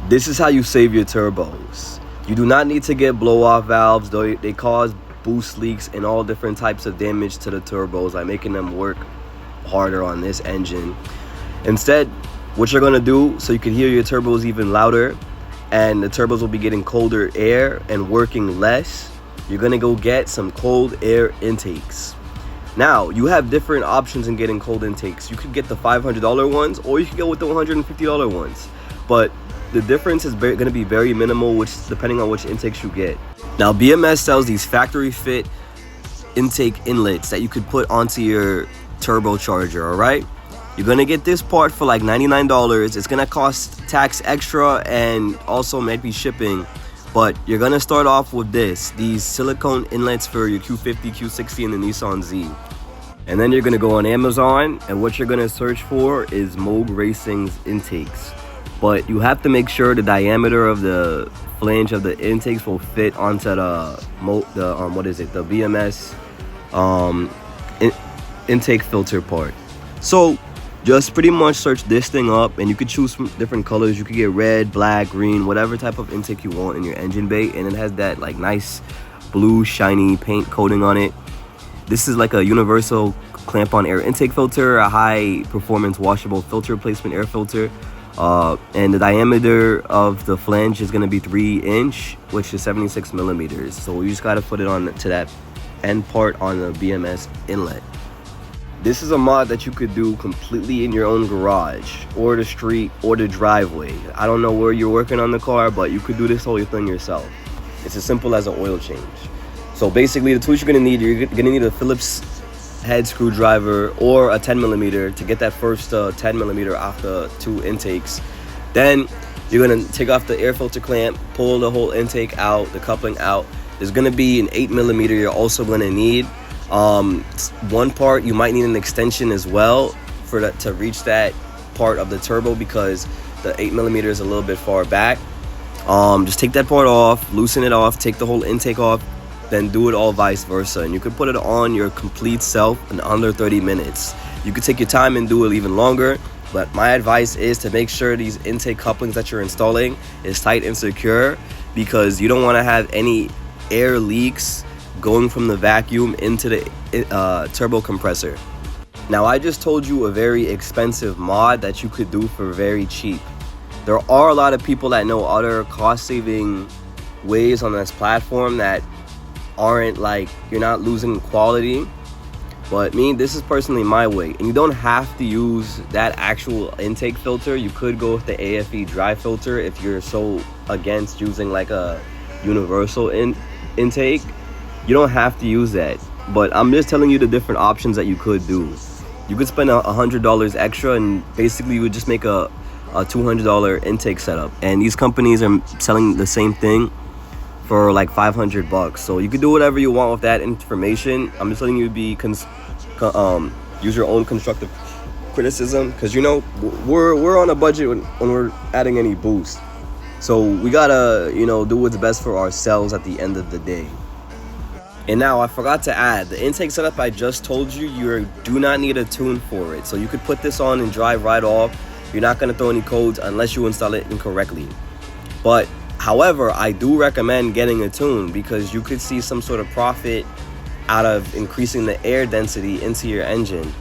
This is how you save your turbos. You do not need to get blow-off valves, though they cause boost leaks and all different types of damage to the turbos, like making them work harder on this engine. Instead, what you're gonna do, so you can hear your turbos even louder and the turbos will be getting colder air and working less, you're gonna go get some cold air intakes. Now, you have different options in getting cold intakes. You could get the $500 ones, or you could go with the $150 ones. But the difference is going to be very minimal, depending on which intakes you get. Now, BMS sells these factory fit intake inlets that you could put onto your turbocharger, all right? You're going to get this part for like $99. It's going to cost tax extra and also might be shipping. But you're going to start off with these silicone inlets for your Q50, Q60, and the Nissan Z. And then you're going to go on Amazon, and what you're going to search for is Moog Racing's intakes. But you have to make sure the diameter of the flange of the intakes will fit onto the BMS intake filter part. So just pretty much search this thing up, and you could choose from different colors. You could get red, black, green, whatever type of intake you want in your engine bay, and it has that like nice blue shiny paint coating on it. This is like a universal clamp-on air intake filter, a high performance washable filter replacement air filter, and the diameter of the flange is going to be 3-inch, which is 76 millimeters. So you just got to put it on to that end part on the BMS inlet. This is a mod that you could do completely in your own garage or the street or the driveway. I don't know where you're working on the car, but you could do this whole thing yourself. It's as simple as an oil change. So basically the tools you're gonna need a Phillips head screwdriver or a 10 millimeter to get that first 10 millimeter off the two intakes. Then you're gonna take off the air filter clamp, pull the whole intake out, the coupling out. There's gonna be an 8 millimeter you're also gonna need. One part you might need an extension as well to reach that part of the turbo, because the 8 millimeter is a little bit far back. Just take that part off, loosen it off, take the whole intake off, then do it all vice versa, and you could put it on your complete self in under 30 minutes. You could take your time and do it even longer, but my advice is to make sure these intake couplings that you're installing is tight and secure, because you don't want to have any air leaks going from the vacuum into the turbo compressor. Now, I just told you a very expensive mod that you could do for very cheap. There are a lot of people that know other cost-saving ways on this platform that aren't like, you're not losing quality. But this is personally my way, and you don't have to use that actual intake filter. You could go with the AFE dry filter if you're so against using like a universal intake. You don't have to use that, but I'm just telling you the different options that you could do. You could spend $100 extra, and basically you would just make a $200 intake setup, and these companies are selling the same thing for like $500. So you could do whatever you want with that information. I'm just letting you use your own constructive criticism, because we're on a budget when we're adding any boost. So we gotta do what's best for ourselves at the end of the day. And now I forgot to add, the intake setup I just told you, you do not need a tune for it. So you could put this on and drive right off. You're not going to throw any codes unless you install it incorrectly. But however, I do recommend getting a tune, because you could see some sort of profit out of increasing the air density into your engine.